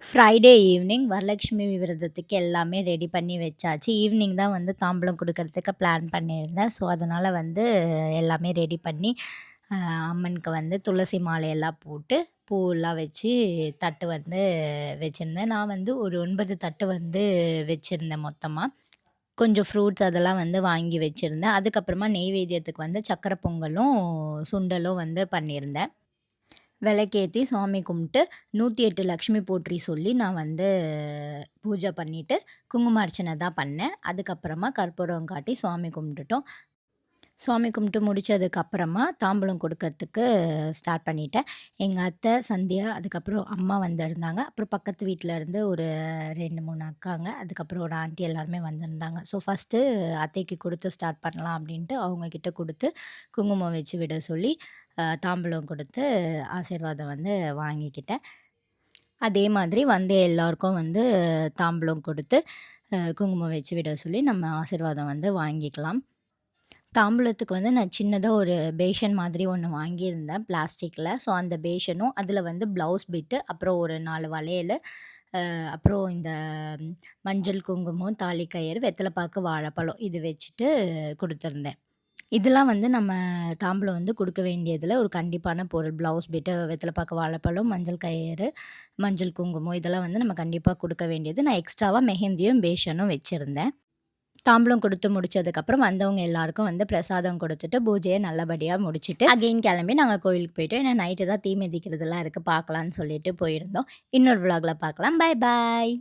Friday evening Varalakshmi விரதத்துக்கு எல்லாமே ready பண்ணி வச்சாச்சு. ஈவினிங் தான் வந்து தாம்பூலம் குடுக்கறதுக்கு பிளான் பண்ணியிருந்தேன். ஸோ, அதனால வந்து எல்லாமே ரெடி பண்ணி அ அம்மனுக்கு வந்து துளசி மாலையெல்லாம் போட்டு, பூவெல்லாம் வச்சு தட்டு வந்து வச்சிருந்தேன். நான் வந்து ஒரு 9 தட்டு வந்து வச்சிருந்தேன் மொத்தமா. கொஞ்சம் ஃப்ரூட்ஸ் அதெல்லாம் வந்து வாங்கி வச்சிருந்தேன். அதுக்கப்புறமா நெய்வேத்தியத்துக்கு வந்து சக்கரை பொங்கலும், சுண்டலும் வந்து பண்ணியிருந்தேன். விளக்கேத்தி சாமி கும்பிட்டு 108 லக்ஷ்மி போற்றி சொல்லி நான் வந்து பூஜை பண்ணிட்டு, குங்கும அர்ச்சனை தான் பண்ணேன். அதுக்கப்புறமா கற்பூரம் காட்டி சுவாமி கும்பிட்டுட்டோம். சுவாமி கும்பிட்டு முடிச்சதுக்கப்புறமா தாம்பூலம் கொடுக்கறதுக்கு ஸ்டார்ட் பண்ணிட்டேன். எங்க அத்தை, சந்தியா, அதுக்கப்புறம் அம்மா வந்திருந்தாங்க. அப்புறம் பக்கத்து வீட்ல இருந்து ஒரு 2, 3 அக்காங்க, அதுக்கப்புறம் ஒரு ஆன்டி எல்லாருமே வந்திருந்தாங்க. ஸோ, ஃபஸ்ட்டு அத்தைக்கு குடுத்து ஸ்டார்ட் பண்ணலாம் அப்படின்ட்டு அவங்க கிட்ட குடுத்து, குங்குமம் வச்சு விட சொல்லி, தாம்பூலம் குடுத்து ஆசீர்வாதம் வந்து வாங்கிக்கிட்டேன். அதே மாதிரி வந்து எல்லாருக்கும் வந்து தாம்பூலம் கொடுத்து, குங்குமம் வச்சு விட சொல்லி நம்ம ஆசீர்வாதம் வந்து வாங்கிக்கலாம். தாம்பூலத்துக்கு வந்து நான் சின்னதா ஒரு பேஷன் மாதிரி ஒண்ணு வாங்கியிருந்தேன் பிளாஸ்டிக்ல. ஸோ, அந்த பேஷனும், அதில வந்து ப்ளவுஸ் பிட்டு, அப்புறம் ஒரு 4 வளையலு, அப்புறம் இந்த மஞ்சள், குங்குமம், தாலி கயிறு, வெத்தல பாக்கு, வாழைப்பழம் இது வச்சுட்டு குடுத்துருந்தேன். இதெல்லாம் வந்து நம்ம தாம்பூலம் வந்து குடுக்க வேண்டியதில ஒரு கண்டிப்பான பொருள். ப்ளவுஸ் பிட்டு, வெத்தல பாக்கு, வாழைப்பழம், மஞ்சள் கயிறு, மஞ்சள் குங்குமம் இதெல்லாம் வந்து நம்ம கண்டிப்பா குடுக்க வேண்டியது. நான் எக்ஸ்ட்ராவா மெஹந்தியும், பேஷனும் வச்சிருந்தேன். தாம்பூலம் குடுத்து முடிச்சதுக்கப்புறம் வந்தவங்க எல்லாருக்கும் வந்து பிரசாதம் குடுத்துட்டு, பூஜைய நல்லபடியா முடிச்சுட்டு, அகைன் கிளம்பி நாங்க கோயிலுக்கு போயிட்டோம். ஏன்னா நைட்டு தான் தீ மிதிக்கிறதெல்லாம் இருக்கு பார்க்கலான்னு சொல்லிட்டு போயிருந்தோம். இன்னொரு விலாக்ல பார்க்கலாம். பாய் பாய்.